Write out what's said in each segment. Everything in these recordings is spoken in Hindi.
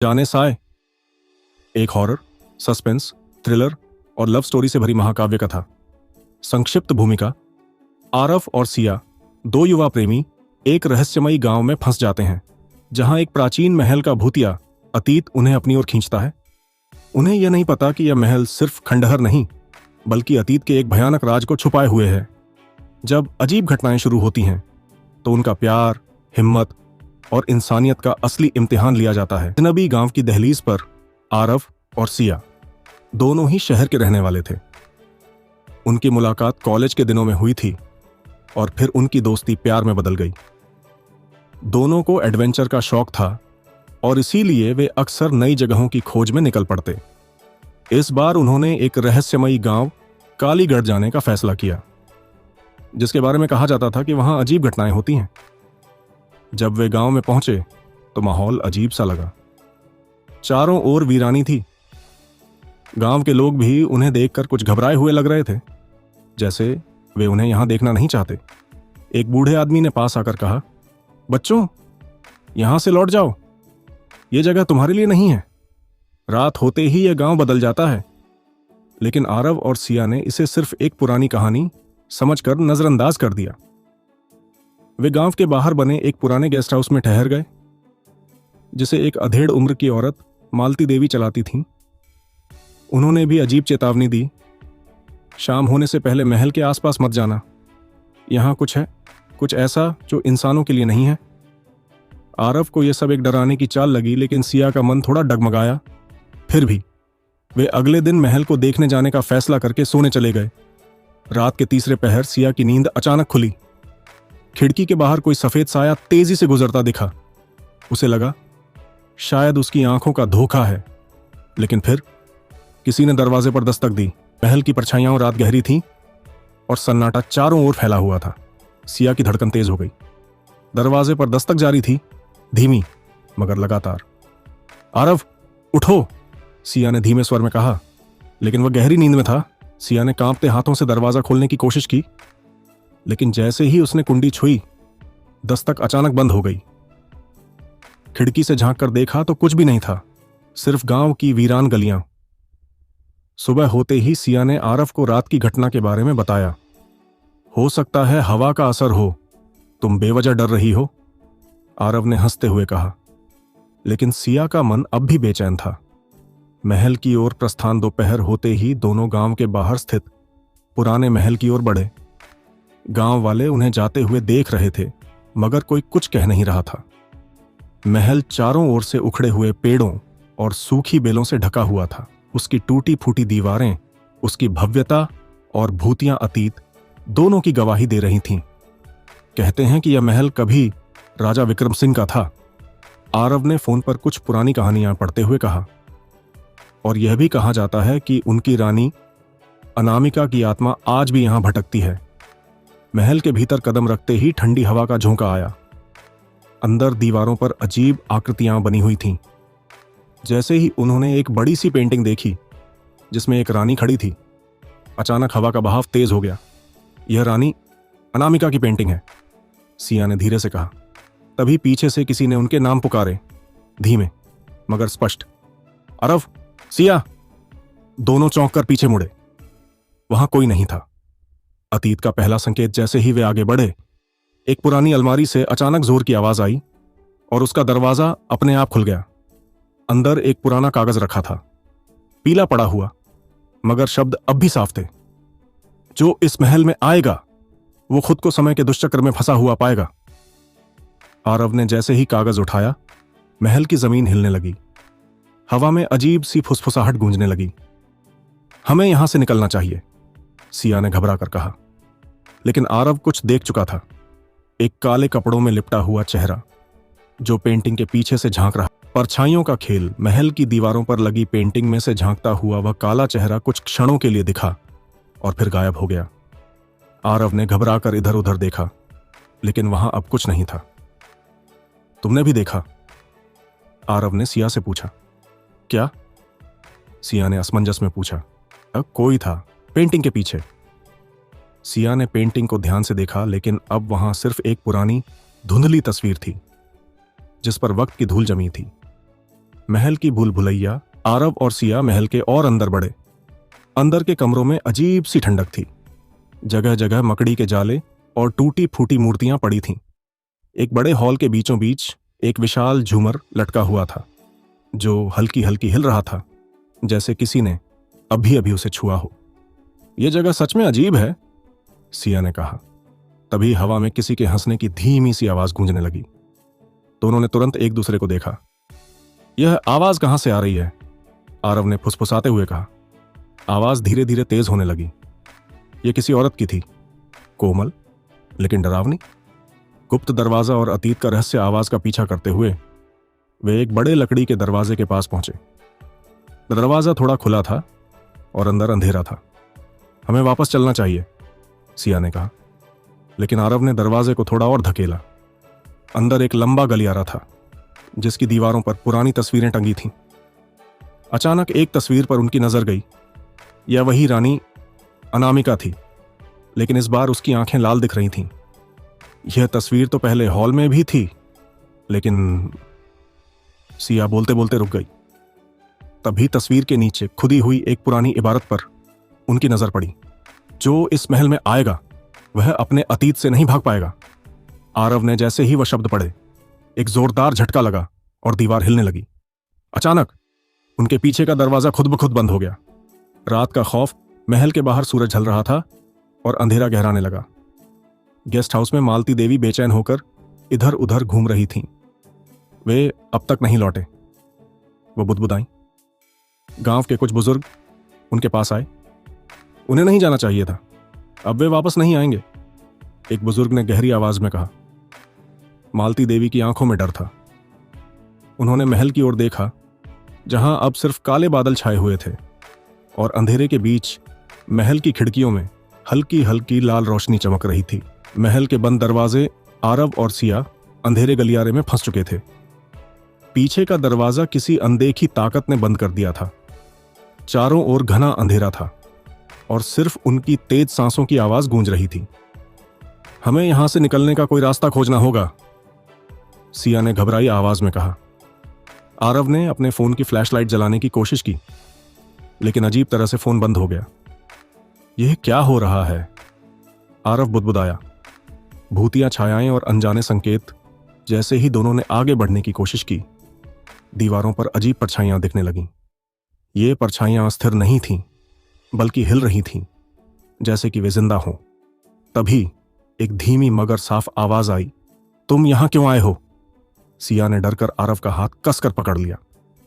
जाने साय एक हॉरर, सस्पेंस, थ्रिलर और लव स्टोरी से भरी महाकाव्य कथा। संक्षिप्त भूमिका। आरफ और सिया, दो युवा प्रेमी, एक रहस्यमयी गांव में फंस जाते हैं जहां एक प्राचीन महल का भूतिया अतीत उन्हें अपनी ओर खींचता है। उन्हें यह नहीं पता कि यह महल सिर्फ खंडहर नहीं बल्कि अतीत के एक भयानक राज को छुपाए हुए है। जब अजीब घटनाएं शुरू होती हैं तो उनका प्यार, हिम्मत और इंसानियत का असली इम्तिहान लिया जाता है। अजनबी गांव की दहलीज पर आरफ और सिया दोनों ही शहर के रहने वाले थे। उनकी मुलाकात कॉलेज के दिनों में हुई थी और फिर उनकी दोस्ती प्यार में बदल गई। दोनों को एडवेंचर का शौक था और इसीलिए वे अक्सर नई जगहों की खोज में निकल पड़ते। इस बार उन्होंने एक रहस्यमयी गांव कालीगढ़ जाने का फैसला किया, जिसके बारे में कहा जाता था कि वहां अजीब घटनाएं होती हैं। जब वे गांव में पहुंचे तो माहौल अजीब सा लगा। चारों ओर वीरानी थी। गांव के लोग भी उन्हें देखकर कुछ घबराए हुए लग रहे थे, जैसे वे उन्हें यहां देखना नहीं चाहते। एक बूढ़े आदमी ने पास आकर कहा, बच्चों, यहां से लौट जाओ, यह जगह तुम्हारे लिए नहीं है। रात होते ही यह गांव बदल जाता है। लेकिन आरव और सिया ने इसे सिर्फ एक पुरानी कहानी समझकर नजरअंदाज कर दिया। वे गांव के बाहर बने एक पुराने गेस्ट हाउस में ठहर गए, जिसे एक अधेड़ उम्र की औरत मालती देवी चलाती थीं। उन्होंने भी अजीब चेतावनी दी, शाम होने से पहले महल के आसपास मत जाना। यहां कुछ है, कुछ ऐसा जो इंसानों के लिए नहीं है। आरव को यह सब एक डराने की चाल लगी, लेकिन सिया का मन थोड़ा डगमगाया। फिर भी वे अगले दिन महल को देखने जाने का फैसला करके सोने चले गए। रात के तीसरे पहर सिया की नींद अचानक खुली। खिड़की के बाहर कोई सफेद साया तेजी से गुजरता दिखा। उसे लगा शायद उसकी आंखों का धोखा है, लेकिन फिर किसी ने दरवाजे पर दस्तक दी। महल की परछाइयां रात गहरी थीं और सन्नाटा चारों ओर फैला हुआ था। सिया की धड़कन तेज हो गई। दरवाजे पर दस्तक जारी थी, धीमी मगर लगातार। आरव, उठो, सिया ने धीमे स्वर में कहा, लेकिन वह गहरी नींद में था। सिया ने कांपते हाथों से दरवाजा खोलने की कोशिश की, लेकिन जैसे ही उसने कुंडी छुई, दस्तक अचानक बंद हो गई। खिड़की से झांक कर देखा तो कुछ भी नहीं था, सिर्फ गांव की वीरान गलियां। सुबह होते ही सिया ने आरव को रात की घटना के बारे में बताया। हो सकता है हवा का असर हो, तुम बेवजह डर रही हो, आरव ने हंसते हुए कहा। लेकिन सिया का मन अब भी बेचैन था। महल की ओर प्रस्थान दोपहर होते ही दोनों गांव के बाहर स्थित पुराने महल की ओर बढ़े। गांव वाले उन्हें जाते हुए देख रहे थे, मगर कोई कुछ कह नहीं रहा था। महल चारों ओर से उखड़े हुए पेड़ों और सूखी बेलों से ढका हुआ था। उसकी टूटी फूटी दीवारें, उसकी भव्यता और भूतियां अतीत दोनों की गवाही दे रही थीं। कहते हैं कि यह महल कभी राजा विक्रम सिंह का था, आरव ने फोन पर कुछ पुरानी कहानियां पढ़ते हुए कहा। और यह भी कहा जाता है कि उनकी रानी अनामिका की आत्मा आज भी यहां भटकती है। महल के भीतर कदम रखते ही ठंडी हवा का झोंका आया। अंदर दीवारों पर अजीब आकृतियां बनी हुई थीं। जैसे ही उन्होंने एक बड़ी सी पेंटिंग देखी जिसमें एक रानी खड़ी थी, अचानक हवा का बहाव तेज हो गया। यह रानी अनामिका की पेंटिंग है, सिया ने धीरे से कहा। तभी पीछे से किसी ने उनके नाम पुकारे, धीमे मगर स्पष्ट। आरव, सिया। दोनों चौंक कर पीछे मुड़े। वहां कोई नहीं था। अतीत का पहला संकेत जैसे ही वे आगे बढ़े, एक पुरानी अलमारी से अचानक जोर की आवाज आई और उसका दरवाजा अपने आप खुल गया। अंदर एक पुराना कागज रखा था, पीला पड़ा हुआ, मगर शब्द अब भी साफ थे। जो इस महल में आएगा वो खुद को समय के दुष्चक्र में फंसा हुआ पाएगा। आरव ने जैसे ही कागज उठाया, महल की जमीन हिलने लगी। हवा में अजीब सी फुसफुसाहट गूंजने लगी। हमें यहां से निकलना चाहिए, सिया ने घबरा कर कहा। लेकिन आरव कुछ देख चुका था। एक काले कपड़ों में लिपटा हुआ चेहरा जो पेंटिंग के पीछे से झांक रहा। परछाइयों का खेल। महल की दीवारों पर लगी पेंटिंग में से झांकता हुआ वह काला चेहरा कुछ क्षणों के लिए दिखा और फिर गायब हो गया। आरव ने घबरा कर इधर उधर देखा, लेकिन वहां अब कुछ नहीं था। तुमने भी देखा? आरव ने सिया से पूछा। क्या? सिया ने असमंजस में पूछा। कोई था पेंटिंग के पीछे। सिया ने पेंटिंग को ध्यान से देखा, लेकिन अब वहां सिर्फ एक पुरानी धुंधली तस्वीर थी जिस पर वक्त की धूल जमी थी। महल की भूल भुलैया आरव और सिया महल के और अंदर बढ़े। अंदर के कमरों में अजीब सी ठंडक थी। जगह जगह मकड़ी के जाले और टूटी फूटी मूर्तियां पड़ी थीं। एक बड़े हॉल के बीचों बीच एक विशाल झूमर लटका हुआ था, जो हल्की हल्की हिल रहा था, जैसे किसी ने अभी अभी उसे छुआ हो। यह जगह सच में अजीब है, सिया ने कहा। तभी हवा में किसी के हंसने की धीमी सी आवाज गूंजने लगी। दोनों ने तुरंत एक दूसरे को देखा। यह आवाज कहां से आ रही है? आरव ने फुसफुसाते हुए कहा। आवाज धीरे धीरे तेज होने लगी। यह किसी औरत की थी, कोमल लेकिन डरावनी। गुप्त दरवाजा और अतीत का रहस्य आवाज का पीछा करते हुए वे एक बड़े लकड़ी के दरवाजे के पास पहुंचे। दरवाजा थोड़ा खुला था और अंदर अंधेरा था। हमें वापस चलना चाहिए, सिया ने कहा। लेकिन आरव ने दरवाजे को थोड़ा और धकेला। अंदर एक लंबा गलियारा था, जिसकी दीवारों पर पुरानी तस्वीरें टंगी थीं। अचानक एक तस्वीर पर उनकी नजर गई। यह वही रानी अनामिका थी, लेकिन इस बार उसकी आंखें लाल दिख रही थीं। यह तस्वीर तो पहले हॉल में भी थी, लेकिन सिया बोलते बोलते रुक गई। तभी तस्वीर के नीचे खुदी हुई एक पुरानी इबारत पर उनकी नजर पड़ी। जो इस महल में आएगा वह अपने अतीत से नहीं भाग पाएगा। आरव ने जैसे ही वह शब्द पढ़े, एक जोरदार झटका लगा और दीवार हिलने लगी। अचानक उनके पीछे का दरवाजा खुद ब खुद बंद हो गया। रात का खौफ, महल के बाहर सूरज ढल रहा था और अंधेरा गहराने लगा। गेस्ट हाउस में मालती देवी बेचैन होकर इधर उधर घूम रही थीं। वे अब तक नहीं लौटे, वो बुदबुदाईं। गांव के कुछ बुजुर्ग उनके पास आए। उन्हें नहीं जाना चाहिए था, अब वे वापस नहीं आएंगे, एक बुजुर्ग ने गहरी आवाज में कहा। मालती देवी की आंखों में डर था। उन्होंने महल की ओर देखा, जहां अब सिर्फ काले बादल छाए हुए थे और अंधेरे के बीच महल की खिड़कियों में हल्की हल्की लाल रोशनी चमक रही थी। महल के बंद दरवाजे आरव और सिया अंधेरे गलियारे में फंस चुके थे। पीछे का दरवाजा किसी अनदेखी ताकत ने बंद कर दिया था। चारों ओर घना अंधेरा था और सिर्फ उनकी तेज सांसों की आवाज गूंज रही थी। हमें यहां से निकलने का कोई रास्ता खोजना होगा, सिया ने घबराई आवाज में कहा। आरव ने अपने फोन की फ्लैशलाइट जलाने की कोशिश की, लेकिन अजीब तरह से फोन बंद हो गया। यह क्या हो रहा है? आरव बुदबुदाया। भूतिया छायाएं और अनजाने संकेत। जैसे ही दोनों ने आगे बढ़ने की कोशिश की, दीवारों पर अजीब परछाइयां दिखने लगीं। ये परछाइयां स्थिर नहीं थीं, बल्कि हिल रही थीं, जैसे कि वे जिंदा हों। तभी एक धीमी मगर साफ आवाज आई। तुम यहां क्यों आए हो? सिया ने डरकर आरव का हाथ कसकर पकड़ लिया।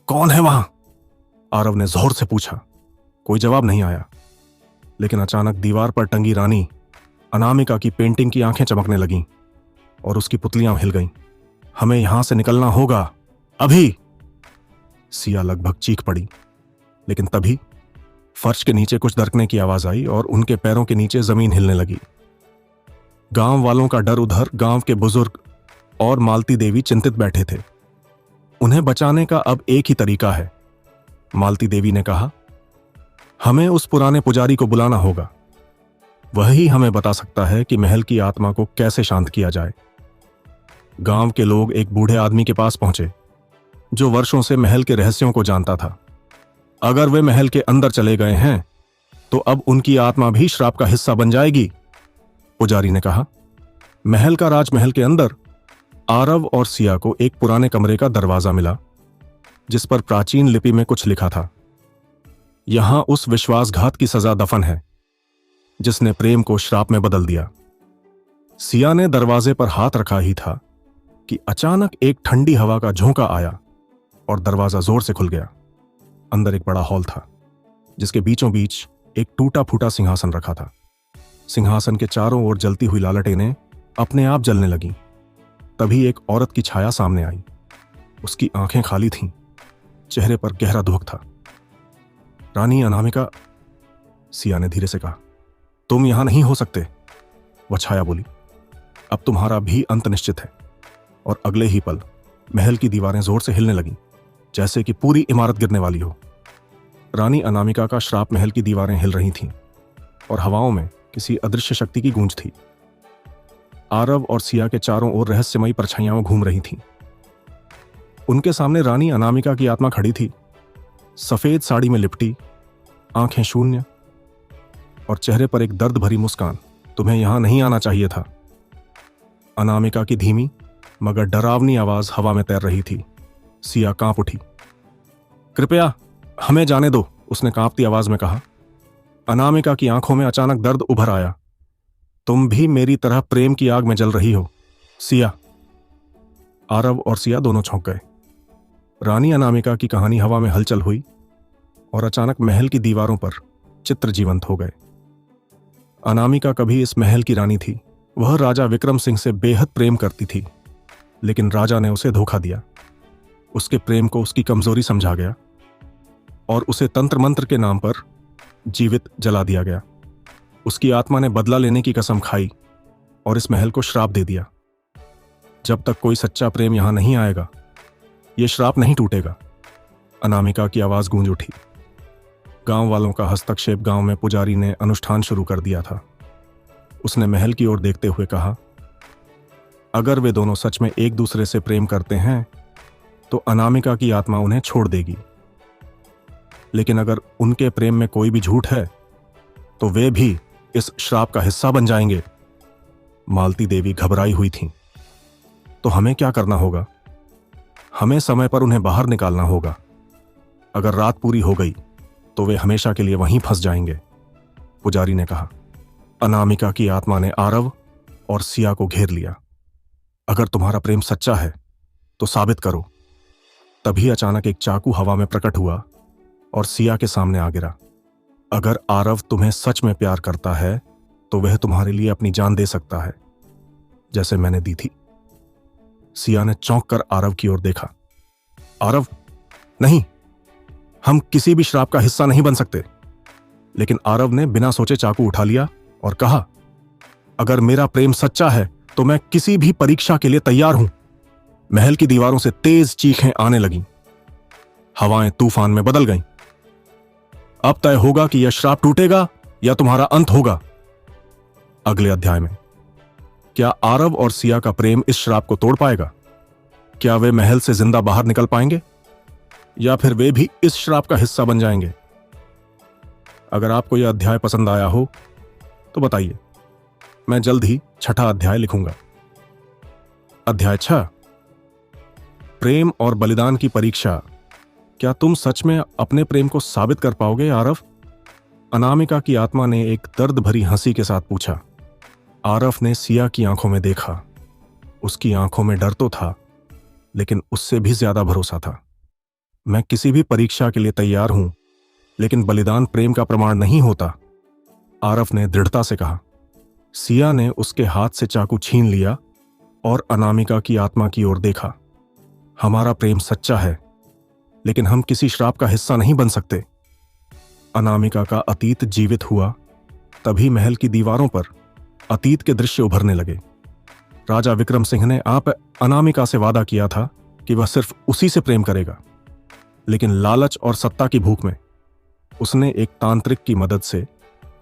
कौन है वहां? आरव ने जोर से पूछा। कोई जवाब नहीं आया, लेकिन अचानक दीवार पर टंगी रानी अनामिका की पेंटिंग की आंखें चमकने लगीं और उसकी पुतलियां हिल गईं। हमें यहां से निकलना होगा, अभी! सिया लगभग चीख पड़ी, लेकिन तभी फर्श के नीचे कुछ दरकने की आवाज आई और उनके पैरों के नीचे जमीन हिलने लगी। गांव वालों का डर उधर, गांव के बुजुर्ग और मालती देवी चिंतित बैठे थे। उन्हें बचाने का अब एक ही तरीका है, मालती देवी ने कहा। हमें उस पुराने पुजारी को बुलाना होगा। वही हमें बता सकता है कि महल की आत्मा को कैसे शांत किया जाए। गांव के लोग एक बूढ़े आदमी के पास पहुंचे, जो वर्षों से महल के रहस्यों को जानता था। अगर वे महल के अंदर चले गए हैं, तो अब उनकी आत्मा भी श्राप का हिस्सा बन जाएगी, पुजारी ने कहा। महल का राजमहल के अंदर आरव और सिया को एक पुराने कमरे का दरवाजा मिला, जिस पर प्राचीन लिपि में कुछ लिखा था। यहां उस विश्वासघात की सजा दफन है, जिसने प्रेम को श्राप में बदल दिया। सिया ने दरवाजे पर हाथ रखा ही था कि अचानक एक ठंडी हवा का झोंका आया और दरवाजा जोर से खुल गया। अंदर एक बड़ा हॉल था, जिसके बीचों बीच एक टूटा फूटा सिंहासन रखा था। सिंहासन के चारों ओर जलती हुई लालटेनें अपने आप जलने लगीं। तभी एक औरत की छाया सामने आई। उसकी आंखें खाली थीं, चेहरे पर गहरा दुख था। रानी अनामिका, सिया ने धीरे से कहा। तुम यहां नहीं हो सकते, वह छाया बोली। अब तुम्हारा भी अंत निश्चित है। और अगले ही पल महल की दीवारें जोर से हिलने लगीं, जैसे कि पूरी इमारत गिरने वाली हो। रानी अनामिका का श्राप महल की दीवारें हिल रही थीं और हवाओं में किसी अदृश्य शक्ति की गूंज थी। आरव और सिया के चारों ओर रहस्यमयी परछाइयां घूम रही थीं। उनके सामने रानी अनामिका की आत्मा खड़ी थी, सफेद साड़ी में लिपटी, आंखें शून्य और चेहरे पर एक दर्द भरी मुस्कान। तुम्हें यहां नहीं आना चाहिए था। अनामिका की धीमी मगर डरावनी आवाज हवा में तैर रही थी। सिया कांप उठी। कृपया हमें जाने दो, उसने कांपती आवाज में कहा। अनामिका की आंखों में अचानक दर्द उभर आया। तुम भी मेरी तरह प्रेम की आग में जल रही हो, सिया। आरव और सिया दोनों चौंक गए। रानी अनामिका की कहानी हवा में हलचल हुई और अचानक महल की दीवारों पर चित्र जीवंत हो गए। अनामिका कभी इस महल की रानी थी। वह राजा विक्रम सिंह से बेहद प्रेम करती थी, लेकिन राजा ने उसे धोखा दिया। उसके प्रेम को उसकी कमजोरी समझा गया और उसे तंत्र मंत्र के नाम पर जीवित जला दिया गया। उसकी आत्मा ने बदला लेने की कसम खाई और इस महल को श्राप दे दिया। जब तक कोई सच्चा प्रेम यहां नहीं आएगा, यह श्राप नहीं टूटेगा। अनामिका की आवाज गूंज उठी। गांव वालों का हस्तक्षेप। गांव में पुजारी ने अनुष्ठान शुरू कर दिया था। उसने महल की ओर देखते हुए कहा, अगर वे दोनों सच में एक दूसरे से प्रेम करते हैं तो अनामिका की आत्मा उन्हें छोड़ देगी, लेकिन अगर उनके प्रेम में कोई भी झूठ है तो वे भी इस श्राप का हिस्सा बन जाएंगे। मालती देवी घबराई हुई थीं। तो हमें क्या करना होगा? हमें समय पर उन्हें बाहर निकालना होगा। अगर रात पूरी हो गई तो वे हमेशा के लिए वहीं फंस जाएंगे, पुजारी ने कहा। अनामिका की आत्मा ने आरव और सिया को घेर लिया। अगर तुम्हारा प्रेम सच्चा है तो साबित करो। तभी अचानक एक चाकू हवा में प्रकट हुआ और सिया के सामने आ गिरा। अगर आरव तुम्हें सच में प्यार करता है तो वह तुम्हारे लिए अपनी जान दे सकता है, जैसे मैंने दी थी। सिया ने चौंक कर आरव की ओर देखा। आरव, नहीं, हम किसी भी श्राप का हिस्सा नहीं बन सकते। लेकिन आरव ने बिना सोचे चाकू उठा लिया और कहा, अगर मेरा प्रेम सच्चा है तो मैं किसी भी परीक्षा के लिए तैयार हूं। महल की दीवारों से तेज चीखें आने लगीं। हवाएं तूफान में बदल गईं। अब तय होगा कि यह श्राप टूटेगा या तुम्हारा अंत होगा। अगले अध्याय में क्या आरव और सिया का प्रेम इस श्राप को तोड़ पाएगा? क्या वे महल से जिंदा बाहर निकल पाएंगे या फिर वे भी इस श्राप का हिस्सा बन जाएंगे? अगर आपको यह अध्याय पसंद आया हो तो बताइए। मैं जल्द ही 6ठा अध्याय लिखूंगा। अध्याय 6, प्रेम और बलिदान की परीक्षा। क्या तुम सच में अपने प्रेम को साबित कर पाओगे, आरव? अनामिका की आत्मा ने एक दर्द भरी हंसी के साथ पूछा। आरव ने सिया की आंखों में देखा। उसकी आंखों में डर तो था, लेकिन उससे भी ज्यादा भरोसा था। मैं किसी भी परीक्षा के लिए तैयार हूं, लेकिन बलिदान प्रेम का प्रमाण नहीं होता, आरव ने दृढ़ता से कहा। सिया ने उसके हाथ से चाकू छीन लिया और अनामिका की आत्मा की ओर देखा। हमारा प्रेम सच्चा है, लेकिन हम किसी श्राप का हिस्सा नहीं बन सकते। अनामिका का अतीत जीवित हुआ। तभी महल की दीवारों पर अतीत के दृश्य उभरने लगे। राजा विक्रम सिंह ने आप अनामिका से वादा किया था कि वह सिर्फ उसी से प्रेम करेगा, लेकिन लालच और सत्ता की भूख में उसने एक तांत्रिक की मदद से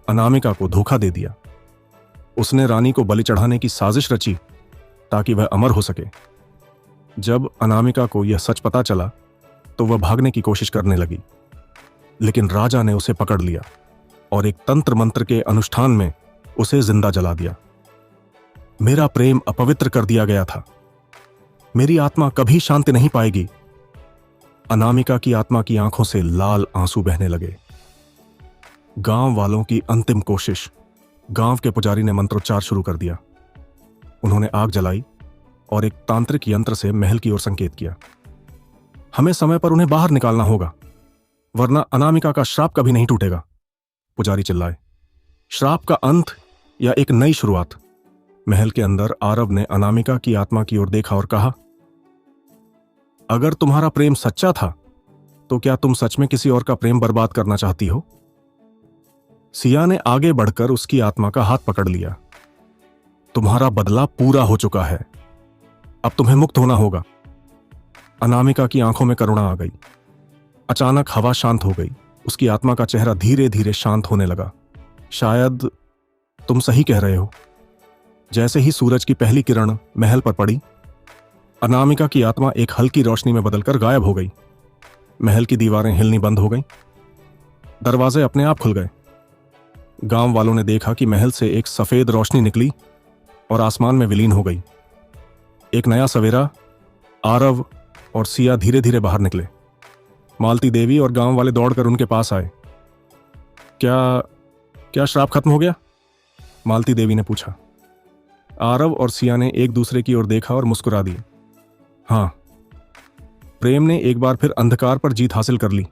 अनामिका को धोखा दे दिया। उसने रानी को बलि चढ़ाने की साजिश रची ताकि वह अमर हो सके। जब अनामिका को यह सच पता चला तो वह भागने की कोशिश करने लगी, लेकिन राजा ने उसे पकड़ लिया और एक तंत्र मंत्र के अनुष्ठान में उसे जिंदा जला दिया। मेरा प्रेम अपवित्र कर दिया गया था। मेरी आत्मा कभी शांति नहीं पाएगी। अनामिका की आत्मा की आंखों से लाल आंसू बहने लगे। गांव वालों की अंतिम कोशिश। गांव के पुजारी ने मंत्रोच्चार शुरू कर दिया। उन्होंने आग जलाई और एक तांत्रिक यंत्र से महल की ओर संकेत किया। हमें समय पर उन्हें बाहर निकालना होगा, वरना अनामिका का श्राप कभी नहीं टूटेगा, पुजारी चिल्लाए। श्राप का अंत या एक नई शुरुआत? महल के अंदर आरव ने अनामिका की आत्मा की ओर देखा और कहा, अगर तुम्हारा प्रेम सच्चा था तो क्या तुम सच में किसी और का प्रेम बर्बाद करना चाहती हो? सिया ने आगे बढ़कर उसकी आत्मा का हाथ पकड़ लिया। तुम्हारा बदला पूरा हो चुका है, अब तुम्हें मुक्त होना होगा। अनामिका की आंखों में करुणा आ गई। अचानक हवा शांत हो गई। उसकी आत्मा का चेहरा धीरे धीरे शांत होने लगा। शायद तुम सही कह रहे हो। जैसे ही सूरज की पहली किरण महल पर पड़ी, अनामिका की आत्मा एक हल्की रोशनी में बदलकर गायब हो गई। महल की दीवारें हिलनी बंद हो गईं। दरवाजे अपने आप खुल गए। गांव वालों ने देखा कि महल से एक सफेद रोशनी निकली और आसमान में विलीन हो गई। एक नया सवेरा। आरव और सिया धीरे धीरे बाहर निकले। मालती देवी और गांव वाले दौड़कर उनके पास आए। क्या क्या श्राप खत्म हो गया? मालती देवी ने पूछा। आरव और सिया ने एक दूसरे की ओर देखा और मुस्कुरा दिए। हाँ, प्रेम ने एक बार फिर अंधकार पर जीत हासिल कर ली,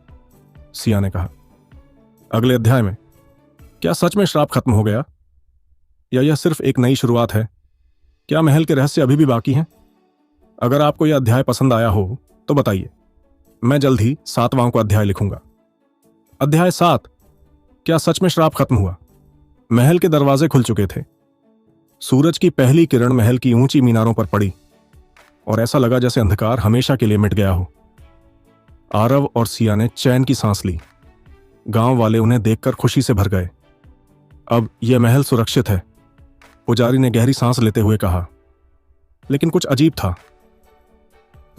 सिया ने कहा। अगले अध्याय में क्या सच में श्राप खत्म हो गया या यह सिर्फ एक नई शुरुआत है? क्या महल के रहस्य अभी भी बाकी हैं? अगर आपको यह अध्याय पसंद आया हो तो बताइए। मैं जल्द ही 7वां को अध्याय लिखूंगा। अध्याय 7। क्या सच में श्राप खत्म हुआ? महल के दरवाजे खुल चुके थे। सूरज की पहली किरण महल की ऊंची मीनारों पर पड़ी और ऐसा लगा जैसे अंधकार हमेशा के लिए मिट गया हो। आरव और सिया ने चैन की सांस ली। गांव वाले उन्हें देखकर खुशी से भर गए। अब यह महल सुरक्षित है, पुजारी ने गहरी सांस लेते हुए कहा। लेकिन कुछ अजीब था।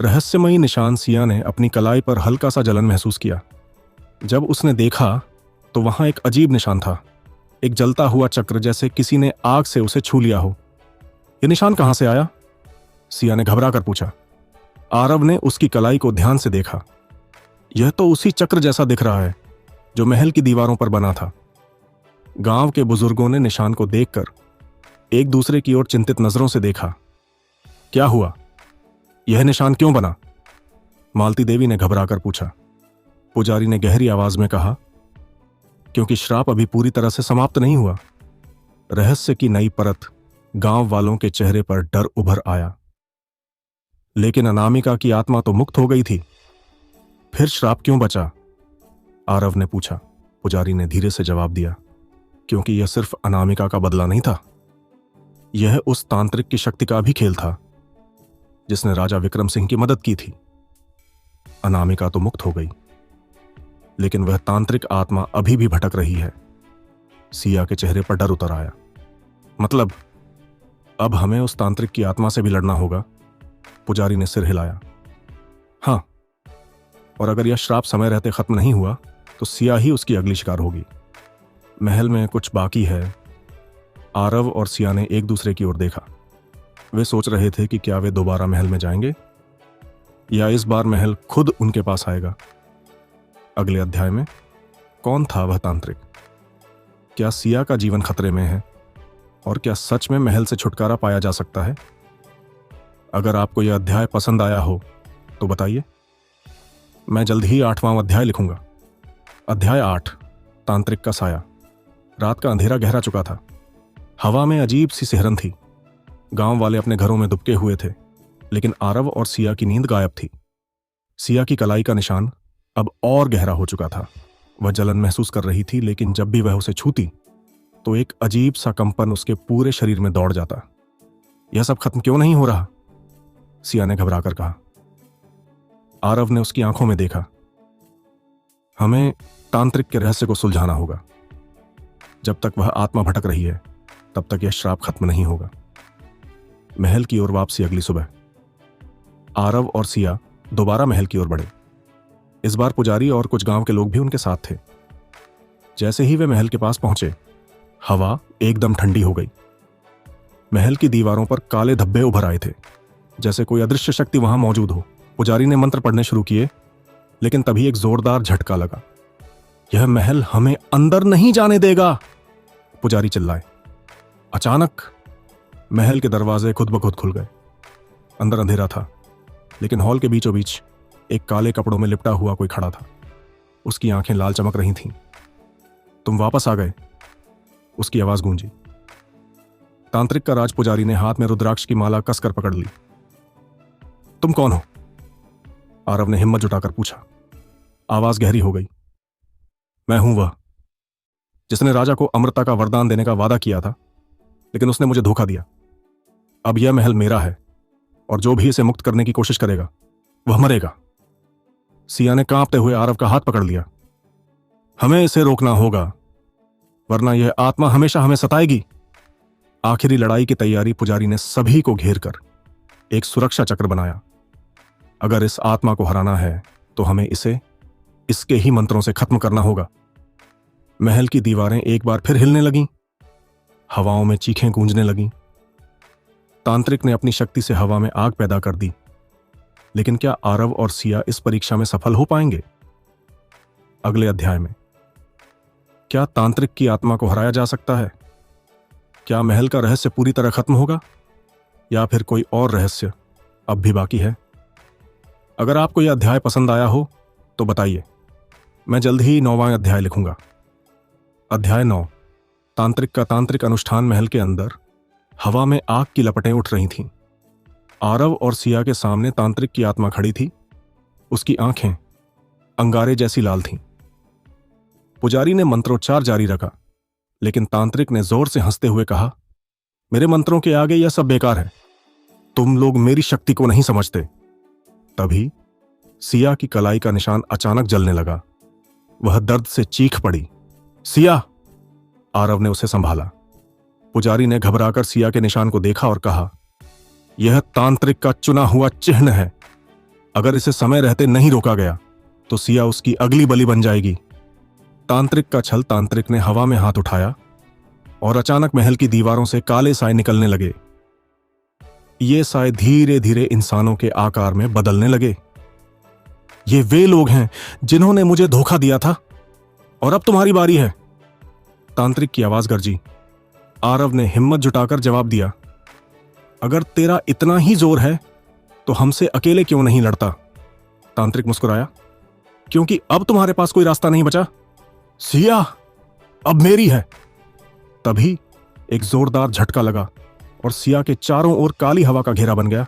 रहस्यमयी निशान सिया ने अपनी कलाई पर हल्का सा जलन महसूस किया। जब उसने देखा तो वहां एक अजीब निशान था, एक जलता हुआ चक्र, जैसे किसी ने आग से उसे छू लिया हो। यह निशान कहां से आया? सिया ने घबरा कर पूछा। आरव ने उसकी कलाई को ध्यान से देखा। यह तो उसी चक्र जैसा दिख रहा है जो महल की दीवारों पर बना था। गांव के बुजुर्गों ने निशान को देखकर एक दूसरे की ओर चिंतित नजरों से देखा। क्या हुआ? यह निशान क्यों बना? मालती देवी ने घबरा कर पूछा। पुजारी ने गहरी आवाज में कहा, क्योंकि श्राप अभी पूरी तरह से समाप्त नहीं हुआ। रहस्य की नई परत। गांव वालों के चेहरे पर डर उभर आया। लेकिन अनामिका की आत्मा तो मुक्त हो गई थी, फिर श्राप क्यों बचा? आरव ने पूछा। पुजारी ने धीरे से जवाब दिया, क्योंकि यह सिर्फ अनामिका का बदला नहीं था, यह उस तांत्रिक की शक्ति का भी खेल था जिसने राजा विक्रम सिंह की मदद की थी। अनामिका तो मुक्त हो गई, लेकिन वह तांत्रिक आत्मा अभी भी भटक रही है। सिया के चेहरे पर डर उतर आया। मतलब अब हमें उस तांत्रिक की आत्मा से भी लड़ना होगा? पुजारी ने सिर हिलाया। हाँ, और अगर यह श्राप समय रहते खत्म नहीं हुआ तो सिया ही उसकी अगली शिकार होगी। महल में कुछ बाकी है। आरव और सिया ने एक दूसरे की ओर देखा। वे सोच रहे थे कि क्या वे दोबारा महल में जाएंगे या इस बार महल खुद उनके पास आएगा। अगले अध्याय में कौन था वह तांत्रिक? क्या सिया का जीवन खतरे में है? और क्या सच में महल से छुटकारा पाया जा सकता है? अगर आपको यह अध्याय पसंद आया हो तो बताइए। मैं जल्द ही 8वां अध्याय लिखूंगा। अध्याय 8। तांत्रिक का साया। रात का अंधेरा गहरा चुका था। हवा में अजीब सी सिहरन थी। गांव वाले अपने घरों में दुबके हुए थे, लेकिन आरव और सिया की नींद गायब थी। सिया की कलाई का निशान अब और गहरा हो चुका था। वह जलन महसूस कर रही थी, लेकिन जब भी वह उसे छूती तो एक अजीब सा कंपन उसके पूरे शरीर में दौड़ जाता। यह सब खत्म क्यों नहीं हो रहा? सिया ने घबरा कर कहा। आरव ने उसकी आंखों में देखा। हमें तांत्रिक के रहस्य को सुलझाना होगा। जब तक वह आत्मा भटक रही है तब तक यह श्राप खत्म नहीं होगा। महल की ओर वापसी अगली सुबह। आरव और सिया दोबारा महल की ओर बढ़े। इस बार पुजारी और कुछ गांव के लोग भी उनके साथ थे। जैसे ही वे महल के पास पहुंचे, हवा एकदम ठंडी हो गई। महल की दीवारों पर काले धब्बे उभर आए थे, जैसे कोई अदृश्य शक्ति वहां मौजूद हो। पुजारी ने मंत्र पढ़ने शुरू किए, लेकिन तभी एक जोरदार झटका लगा। यह महल हमें अंदर नहीं जाने देगा, पुजारी चिल्लाए। अचानक महल के दरवाजे खुद ब खुद खुल गए। अंदर अंधेरा था, लेकिन हॉल के बीचों बीच एक काले कपड़ों में लिपटा हुआ कोई खड़ा था। उसकी आंखें लाल चमक रही थीं। तुम वापस आ गए, उसकी आवाज गूंजी। तांत्रिक का राज पुजारी ने हाथ में रुद्राक्ष की माला कसकर पकड़ ली। तुम कौन हो? आरव ने हिम्मत जुटाकर पूछा। आवाज गहरी हो गई। मैं हूं वह जिसने राजा को अमृता का वरदान देने का वादा किया था, लेकिन उसने मुझे धोखा दिया। अब यह महल मेरा है, और जो भी इसे मुक्त करने की कोशिश करेगा वह मरेगा। सिया ने कांपते हुए आरव का हाथ पकड़ लिया। हमें इसे रोकना होगा, वरना यह आत्मा हमेशा हमें सताएगी। आखिरी लड़ाई की तैयारी पुजारी ने सभी को घेर कर एक सुरक्षा चक्र बनाया। अगर इस आत्मा को हराना है तो हमें इसे इसके ही मंत्रों से खत्म करना होगा। महल की दीवारें एक बार फिर हिलने लगीं, हवाओं में चीखें गूंजने लगीं। तांत्रिक ने अपनी शक्ति से हवा में आग पैदा कर दी, लेकिन क्या आरव और सिया इस परीक्षा में सफल हो पाएंगे? अगले अध्याय में क्या तांत्रिक की आत्मा को हराया जा सकता है? क्या महल का रहस्य पूरी तरह खत्म होगा या फिर कोई और रहस्य अब भी बाकी है? अगर आपको यह अध्याय पसंद आया हो तो बताइए, मैं जल्द ही 9वां अध्याय लिखूंगा। अध्याय 9। तांत्रिक का तांत्रिक अनुष्ठान। महल के अंदर हवा में आग की लपटें उठ रही थीं। आरव और सिया के सामने तांत्रिक की आत्मा खड़ी थी। उसकी आंखें अंगारे जैसी लाल थीं। पुजारी ने मंत्रोच्चार जारी रखा, लेकिन तांत्रिक ने जोर से हंसते हुए कहा, मेरे मंत्रों के आगे यह सब बेकार है। तुम लोग मेरी शक्ति को नहीं समझते। तभी सिया की कलाई का निशान अचानक जलने लगा। वह दर्द से चीख पड़ी। सिया! आरव ने उसे संभाला। पुजारी ने घबराकर सिया के निशान को देखा और कहा, यह तांत्रिक का चुना हुआ चिन्ह है। अगर इसे समय रहते नहीं रोका गया तो सिया उसकी अगली बलि बन जाएगी। तांत्रिक का छल। तांत्रिक ने हवा में हाथ उठाया और अचानक महल की दीवारों से काले साए निकलने लगे। ये साए धीरे धीरे इंसानों के आकार में बदलने लगे। ये वे लोग हैं जिन्होंने मुझे धोखा दिया था, और अब तुम्हारी बारी है। तांत्रिक की आवाज गरजी। आरव ने हिम्मत जुटाकर जवाब दिया, अगर तेरा इतना ही जोर है तो हमसे अकेले क्यों नहीं लड़ता? तांत्रिक मुस्कुराया, क्योंकि अब तुम्हारे पास कोई रास्ता नहीं बचा। सिया, अब मेरी है। तभी एक जोरदार झटका लगा और सिया के चारों ओर काली हवा का घेरा बन गया।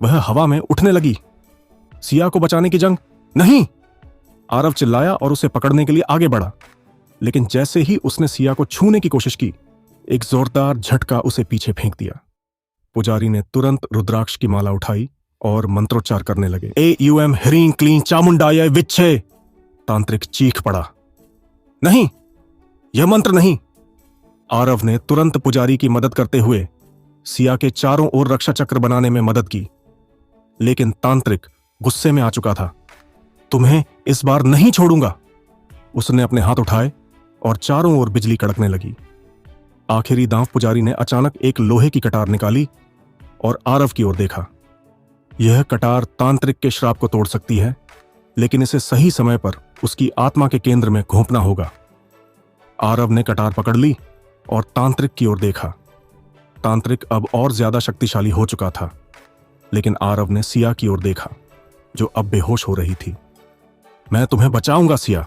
वह हवा में उठने लगी। सिया को बचाने की जंग नहीं! आरव चिल्लाया और उसे पकड़ने के लिए आगे बढ़ा, लेकिन जैसे ही उसने सिया को छूने की कोशिश की, एक जोरदार झटका उसे पीछे फेंक दिया। पुजारी ने तुरंत रुद्राक्ष की माला उठाई और मंत्रोच्चार करने लगे। AUM ह्रीं क्लीं चामुंडाय विच्छे! तांत्रिक चीख पड़ा, नहीं, यह मंत्र नहीं। आरव ने तुरंत पुजारी की मदद करते हुए सिया के चारों ओर रक्षा चक्र बनाने में मदद की, लेकिन तांत्रिक गुस्से में आ चुका था। तुम्हें इस बार नहीं छोड़ूंगा। उसने अपने हाथ उठाए और चारों ओर बिजली कड़कने लगी। आखिरी दांव पुजारी ने अचानक एक लोहे की कटार निकाली और आरव की ओर देखा। यह कटार तांत्रिक के श्राप को तोड़ सकती है, लेकिन इसे सही समय पर उसकी आत्मा के केंद्र में घोंपना होगा। आरव ने कटार पकड़ ली और तांत्रिक की ओर देखा। तांत्रिक अब और ज्यादा शक्तिशाली हो चुका था, लेकिन आरव ने सिया की ओर देखा, जो अब बेहोश हो रही थी। मैं तुम्हें बचाऊंगा सिया!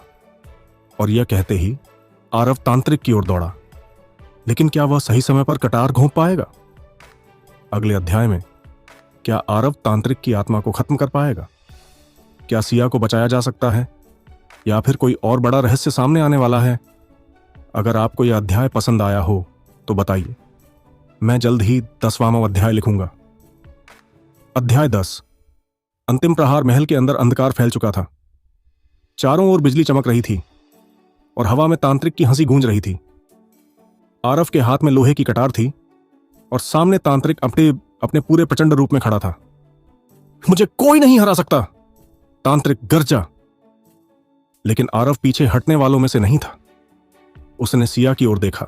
और यह कहते ही आरव तांत्रिक की ओर दौड़ा, लेकिन क्या वह सही समय पर कटार घोंप पाएगा? अगले अध्याय में क्या आरव तांत्रिक की आत्मा को खत्म कर पाएगा? क्या सिया को बचाया जा सकता है, या फिर कोई और बड़ा रहस्य सामने आने वाला है? अगर आपको यह अध्याय पसंद आया हो तो बताइए, मैं जल्द ही 10वां अध्याय लिखूंगा। अध्याय 10। अंतिम प्रहार। महल के अंदर अंधकार फैल चुका था। चारों ओर बिजली चमक रही थी और हवा में तांत्रिक की हंसी गूंज रही थी। आरव के हाथ में लोहे की कटार थी और सामने तांत्रिक अपने पूरे प्रचंड रूप में खड़ा था। मुझे कोई नहीं हरा सकता! तांत्रिक गरजा। लेकिन आरव पीछे हटने वालों में से नहीं था। उसने सिया की ओर देखा,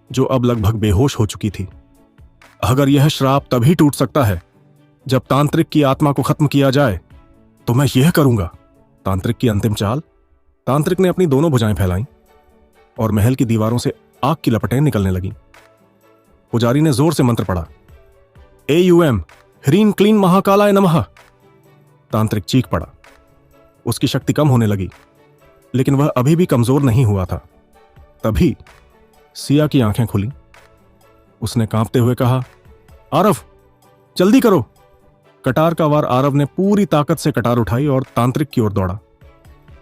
जो अब लगभग बेहोश हो चुकी थी। अगर यह श्राप तभी टूट सकता है जब तांत्रिक की आत्मा को खत्म किया जाए, तो मैं यह करूंगा। तांत्रिक की अंतिम चाल। तांत्रिक ने अपनी दोनों भुजाएं फैलाईं और महल की दीवारों से आग की लपटें निकलने लगीं। पुजारी ने जोर से मंत्र पढ़ा, AUM ह्रीं क्लीं महाकालाय नमः! तांत्रिक चीख पड़ा। उसकी शक्ति कम होने लगी, लेकिन वह अभी भी कमजोर नहीं हुआ था। तभी सिया की आंखें खुली। उसने कांपते हुए कहा, आरव, जल्दी करो! कटार का वार। आरव ने पूरी ताकत से कटार उठाई और तांत्रिक की ओर दौड़ा।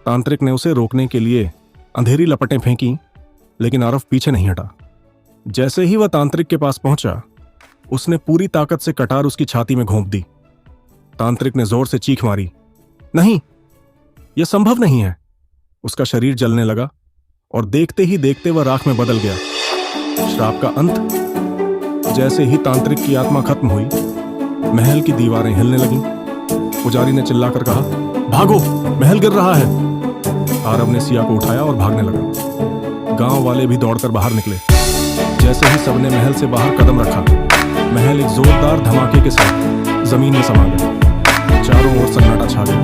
तांत्रिक ने उसे रोकने के लिए अंधेरी लपटें फेंकी, लेकिन आरव पीछे नहीं हटा। जैसे ही वह तांत्रिक के पास पहुंचा, उसने पूरी ताकत से कटार उसकी छाती में घोंप दी। तांत्रिक ने जोर से चीख मारी, नहीं, यह संभव नहीं है। उसका शरीर जलने लगा और देखते ही देखते वह राख में बदल गया। श्राप का अंत। जैसे ही तांत्रिक की आत्मा खत्म हुई, महल की दीवारें हिलने लगीं। पुजारी ने चिल्लाकर कहा, भागो, महल गिर रहा है। आरव ने सिया को उठाया और भागने लगा। गांव वाले भी दौड़कर बाहर निकले। जैसे ही सबने महल से बाहर कदम रखा, महल एक जोरदार धमाके के साथ जमीन में समा गया। चारों ओर सन्नाटा छा गया।